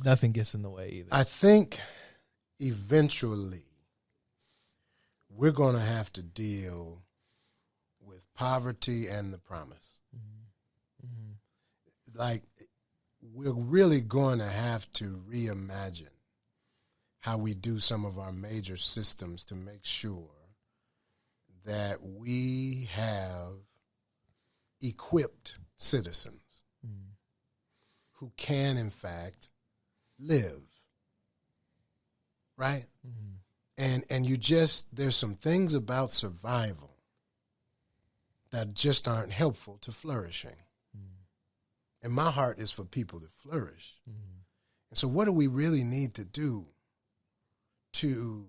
Nothing gets in the way either.
I think eventually we're going to have to deal with poverty and the promise. Like, we're really going to have to reimagine how we do some of our major systems to make sure that we have equipped citizens who can, in fact, live, right? And you just, there's some things about survival that just aren't helpful to flourishing. And my heart is for people to flourish. And so what do we really need to do to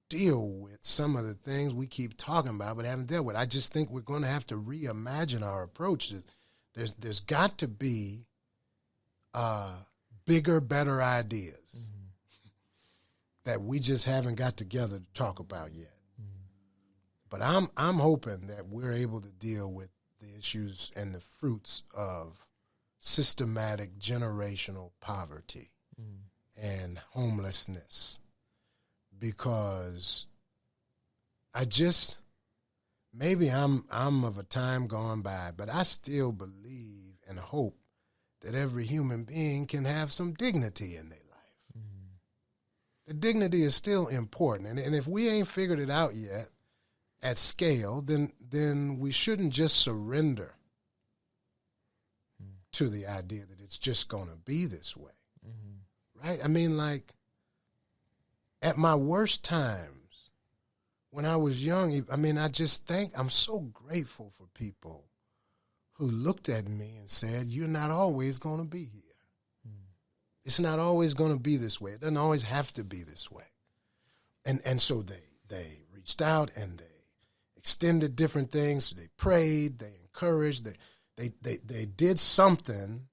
deal with some of the things we keep talking about but haven't dealt with? I just think we're going to have to reimagine our approach. There's got to be bigger, better ideas that we just haven't got together to talk about yet. But I'm hoping that we're able to deal with the issues and the fruits of systematic generational poverty and homelessness, because maybe I'm of a time gone by, but I still believe and hope that every human being can have some dignity in their life. The dignity is still important, and if we ain't figured it out yet at scale, then we shouldn't just surrender to the idea that it's just going to be this way, right? I mean, like, at my worst times, when I was young, I mean, I just think I'm so grateful for people who looked at me and said, you're not always going to be here. It's not always going to be this way. It doesn't always have to be this way. And so they reached out and they extended different things. They prayed, they encouraged, they did something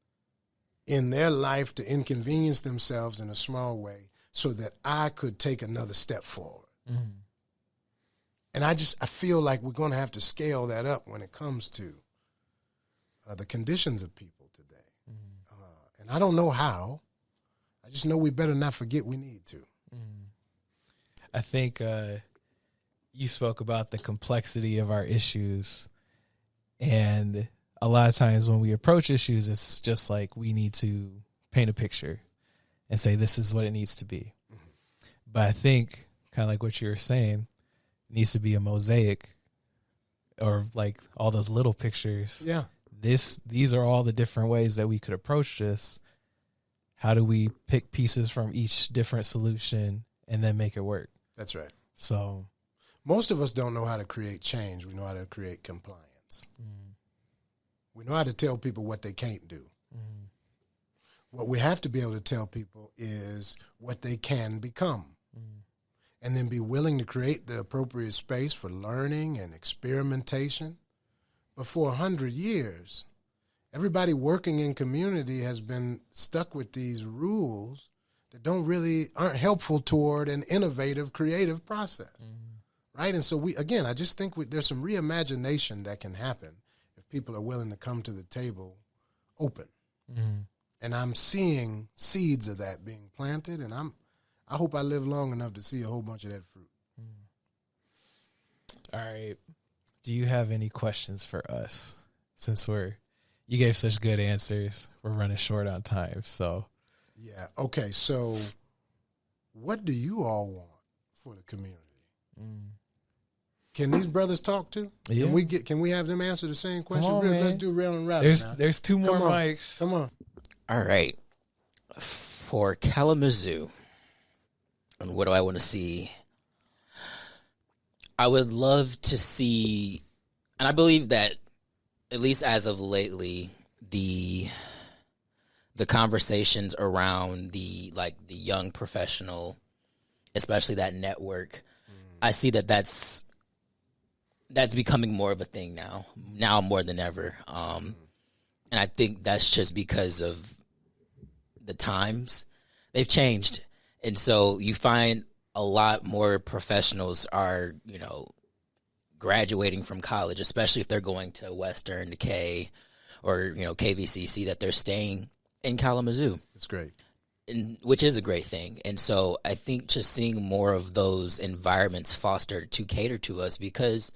in their life to inconvenience themselves in a small way so that I could take another step forward. And I feel like we're going to have to scale that up when it comes to the conditions of people today. And I don't know how. I just know we better not forget we need to.
I think you spoke about the complexity of our issues, and a lot of times when we approach issues, it's just like we need to paint a picture and say this is what it needs to be. But I think, kind of like what you were saying, it needs to be a mosaic, or like all those little pictures.
Yeah.
These are all the different ways that we could approach this. How do we pick pieces from each different solution and then make it work?
That's right.
So
most of us don't know how to create change. We know how to create compliance. We know how to tell people what they can't do. What we have to be able to tell people is what they can become. And then be willing to create the appropriate space for learning and experimentation. But for 100 years, everybody working in community has been stuck with these rules that aren't helpful toward an innovative, creative process. Right? And so I just think there's some reimagination that can happen if people are willing to come to the table open. And I'm seeing seeds of that being planted, and I hope I live long enough to see a whole bunch of that fruit.
All right. Do you have any questions for us? Since you gave such good answers, we're running short on time. So,
yeah. Okay. So, what do you all want for the community? Can these brothers talk too?
Yeah.
Can we have them answer the same question?
On,
Let's do rail and rapid.
There's two more mics.
Come on.
All right. For Kalamazoo, and what do I want to see? I would love to see, and I believe that at least as of lately, the conversations around the young professional, especially that network, I see that's becoming more of a thing now more than ever. And I think that's just because of the times. They've changed. And so you find a lot more professionals are, graduating from college, especially if they're going to Western, to K, or KVCC, that they're staying in Kalamazoo.
It's great.
Which is a great thing. And so I think just seeing more of those environments fostered to cater to us, because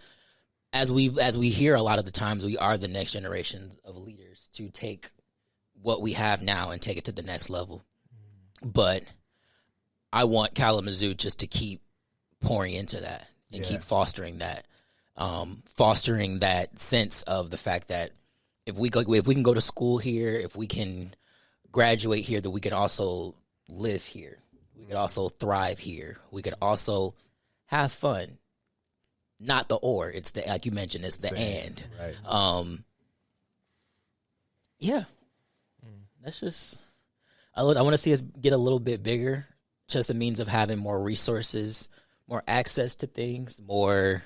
as we hear a lot of the times, we are the next generation of leaders to take what we have now and take it to the next level. But I want Kalamazoo just to keep pouring into that and keep fostering that sense of the fact that if we can go to school here, if we can graduate here, that we can also live here. We could also thrive here. We could also have fun. Not the or, it's the, like you mentioned, it's the and.
Right.
Yeah. That's just, I want to see us get a little bit bigger. Just a means of having more resources, more access to things, more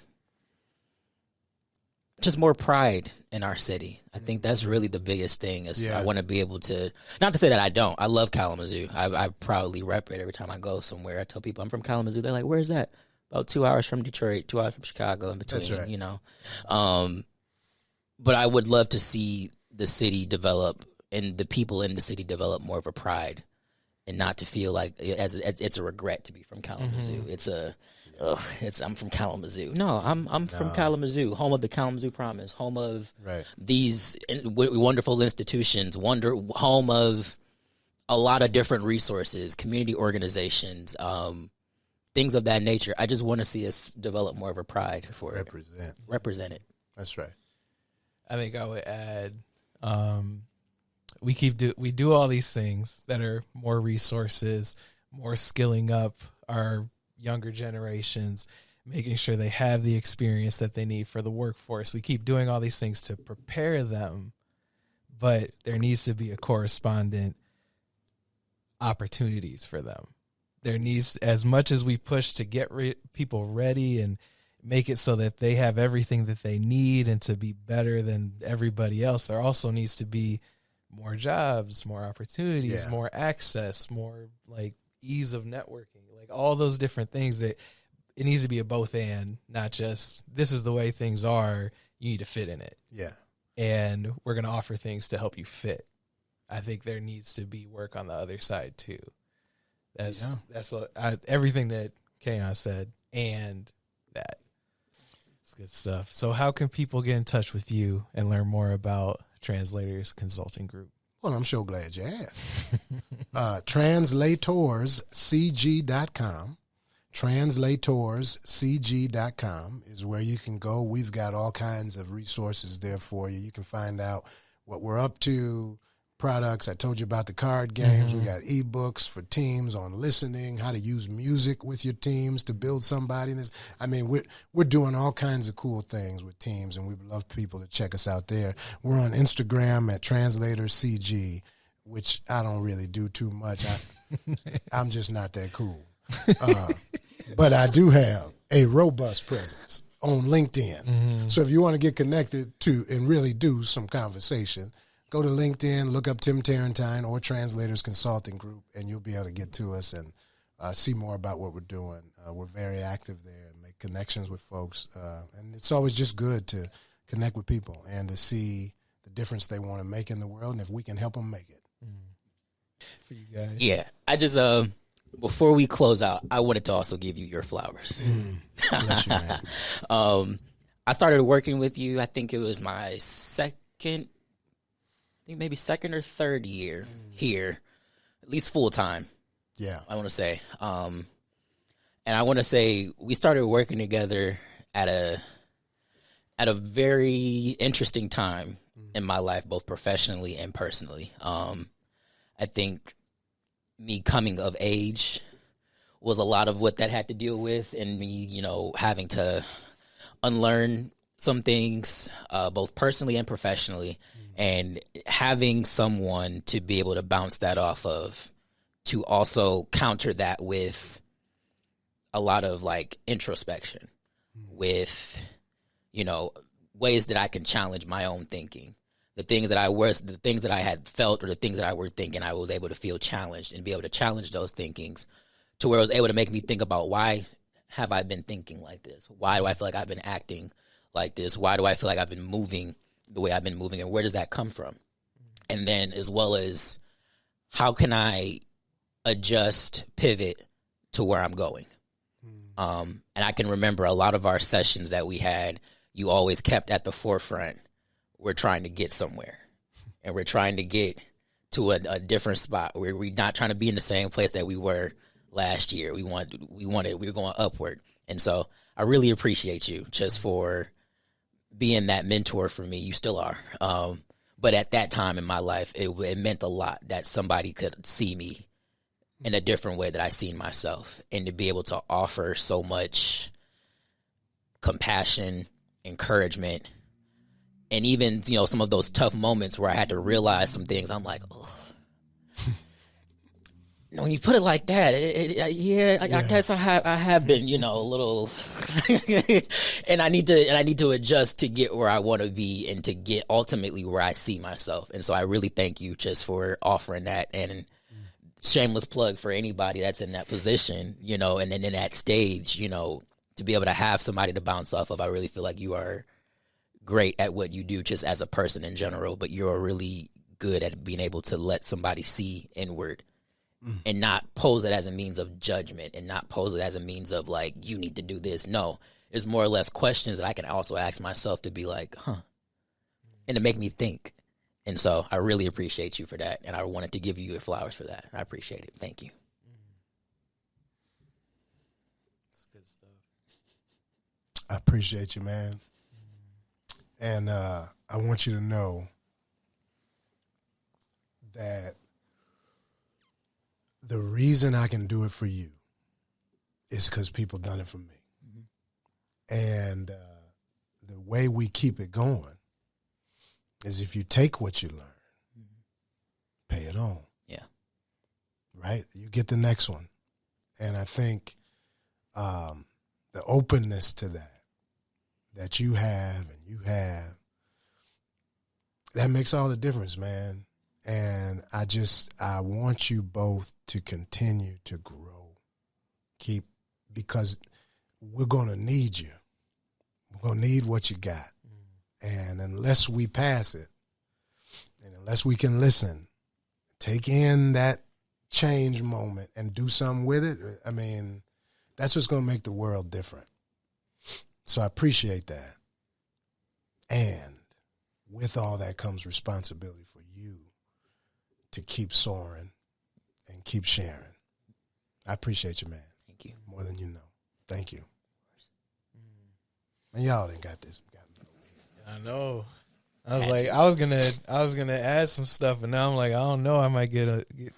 pride in our city. I think that's really the biggest thing. Is I want to be able to, not to say that I don't. I love Kalamazoo. I proudly rep it every time I go somewhere. I tell people I'm from Kalamazoo. They're like, "Where's that?" About 2 hours from Detroit, 2 hours from Chicago, in between.
That's right.
But I would love to see the city develop and the people in the city develop more of a pride, and not to feel like it's a regret to be from Kalamazoo. Mm-hmm. I'm from Kalamazoo. No, I'm from Kalamazoo, home of the Kalamazoo Promise, home of these wonderful institutions, home of a lot of different resources, community organizations, things of that nature. I just want to see us develop more of a pride for represent it.
That's right.
I think I would add, we do all these things that are more resources, more skilling up our younger generations, making sure they have the experience that they need for the workforce. We keep doing all these things to prepare them, but there needs to be a correspondent opportunities for them. There needs, as much as we push to get people ready and make it so that they have everything that they need and to be better than everybody else, there also needs to be more jobs, more opportunities, more access, more like ease of networking, like all those different things. That it needs to be a both and, not just this is the way things are, you need to fit in it. Yeah. And we're going to offer things to help you fit. I think there needs to be work on the other side too. That's everything that Kayon said, and that. It's good stuff. So how can people get in touch with you and learn more about Translators Consulting Group?
Well, I'm so glad you asked. TranslatorsCG.com. TranslatorsCG.com is where you can go. We've got all kinds of resources there for you. You can find out what we're up to, products. I told you about the card games. We got ebooks for teams on listening, how to use music with your teams to build somebodyness. I mean, we're doing all kinds of cool things with teams, and we'd love people to check us out there. We're on Instagram at TranslatorCG, which I don't really do too much. I'm just not that cool. But I do have a robust presence on LinkedIn. So if you want to get connected to and really do some conversation, go to LinkedIn, look up Tim Terrentine or Translators Consulting Group, and you'll be able to get to us and see more about what we're doing. We're very active there and make connections with folks. And it's always just good to connect with people and to see the difference they want to make in the world, and if we can help them make it.
For you guys.
Yeah. I just, before we close out, I wanted to also give you your flowers.
Bless you, man.
I started working with you, I think it was my maybe second or third year here, at least full time.
Yeah.
I want to say. And I want to say we started working together at a very interesting time in my life, both professionally and personally. I think me coming of age was a lot of what that had to deal with, and me, having to unlearn some things, both personally and professionally. And having someone to be able to bounce that off of, to also counter that with a lot of like introspection, with, ways that I can challenge my own thinking. The things that I had felt, or the things that I were thinking, I was able to feel challenged and be able to challenge those thinkings to where it was able to make me think about, why have I been thinking like this? Why do I feel like I've been acting like this? Why do I feel like I've been moving the way I've been moving, and where does that come from? And then as well as how can I adjust, pivot to where I'm going? And I can remember a lot of our sessions that we had, you always kept at the forefront. We're trying to get somewhere, and we're trying to get to a different spot. We're not trying to be in the same place that we were last year. We were going upward. And so I really appreciate you just for being that mentor for me. You still are. But at that time in my life, it meant a lot that somebody could see me in a different way that I seen myself, and to be able to offer so much compassion, encouragement, and even, some of those tough moments where I had to realize some things. I'm like, oh. When you put it like that, I guess I have been, a little, and I need to adjust to get where I want to be and to get ultimately where I see myself. And so I really thank you just for offering that, and shameless plug for anybody that's in that position, and then in that stage, to be able to have somebody to bounce off of. I really feel like you are great at what you do just as a person in general, but you're really good at being able to let somebody see inward and not pose it as a means of judgment, and not pose it as a means of like, you need to do this. No, it's more or less questions that I can also ask myself to be like, and to make me think. And so I really appreciate you for that, and I wanted to give you your flowers for that. I appreciate it. Thank you.
That's good stuff.
I appreciate you, man. And I want you to know that the reason I can do it for you is because people done it for me. And the way we keep it going is if you take what you learn, pay it on.
Yeah.
Right? You get the next one. And I think the openness to that you have and you have, that makes all the difference, man. And I want you both to continue to grow. Because we're going to need you. We're going to need what you got. And unless we pass it, and unless we can listen, take in that change moment and do something with it, I mean, that's what's going to make the world different. So I appreciate that. And with all that comes responsibility for you to keep soaring and keep sharing. I appreciate you, man.
Thank you.
More than you know. Thank you. And y'all didn't got this.
I know. I was gonna add some stuff, and now I'm like, I don't know. I might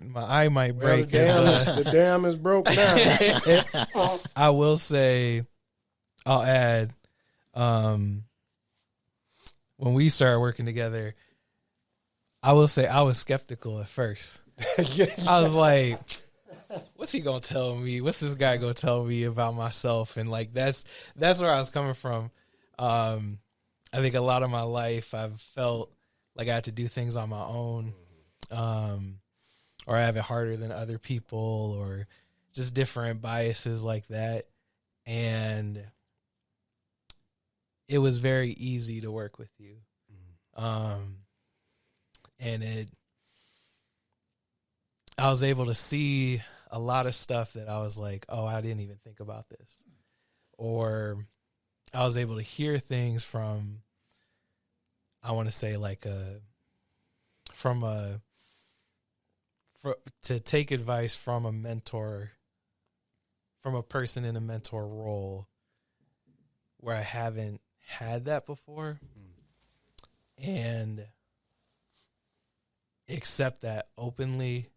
my eye might break.
The dam is broke now.
I will say, I'll add, when we started working together, I will say I was skeptical at first. I was like, what's he gonna tell me? What's this guy gonna tell me about myself? And like that's where I was coming from. I think a lot of my life I've felt like I had to do things on my own, or I have it harder than other people, or just different biases like that. And it was very easy to work with you. And I was able to see a lot of stuff that I was like, oh, I didn't even think about this. Or I was able to hear things from, I want to say like to take advice from a mentor, from a person in a mentor role where I haven't had that before, and accept that openly.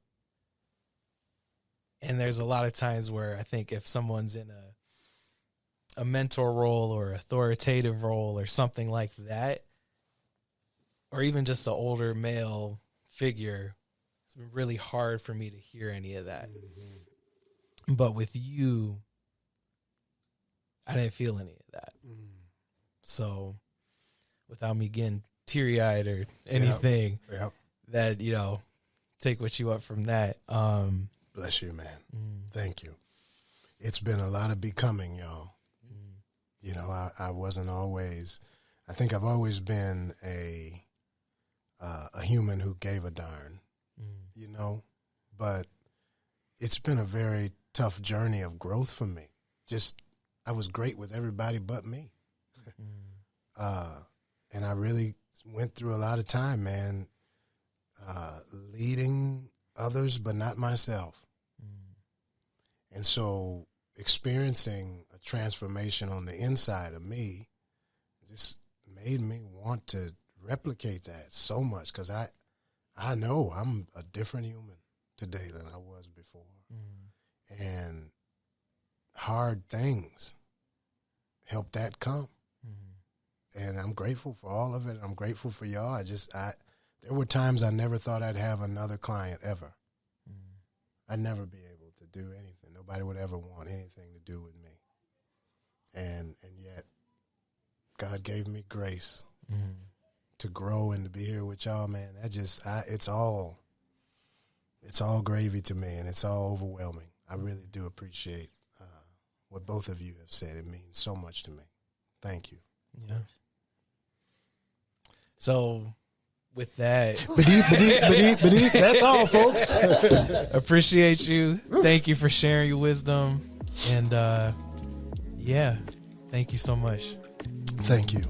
And there's a lot of times where I think if someone's in a mentor role or authoritative role or something like that, or even just an older male figure, it's been really hard for me to hear any of that. But with you, I didn't feel any of that. So without me getting teary-eyed or anything, that, take what you up from that.
Bless you, man. Thank you. It's been a lot of becoming, y'all. You know, I wasn't always. I think I've always been a human who gave a darn. You know, but it's been a very tough journey of growth for me. Just I was great with everybody but me, and I really went through a lot of time, man, leading others but not myself. And so experiencing a transformation on the inside of me just made me want to replicate that so much, because I know I'm a different human today than I was before. And hard things help that come. And I'm grateful for all of it. I'm grateful for y'all. There were times I never thought I'd have another client ever. I'd never be able to do anything. Nobody would ever want anything to do with me. And yet God gave me grace to grow and to be here with y'all, man. It's all gravy to me, and it's all overwhelming. I really do appreciate what both of you have said. It means so much to me. Thank you.
Yeah. So with that,
Ba-deep, that's all, folks.
appreciate you. Thank you for sharing your wisdom. And yeah, thank you so much.
Thank you.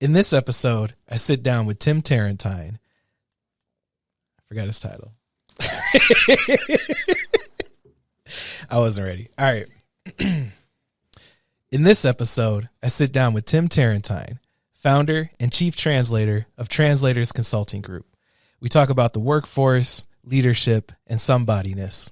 In this episode, I sit down with Tim Terrentine. I forgot his title. I wasn't ready. All right. In this episode, I sit down with Tim Terrentine, founder and chief translator of Translators Consulting Group. We talk about the workforce, leadership, and somebodyness.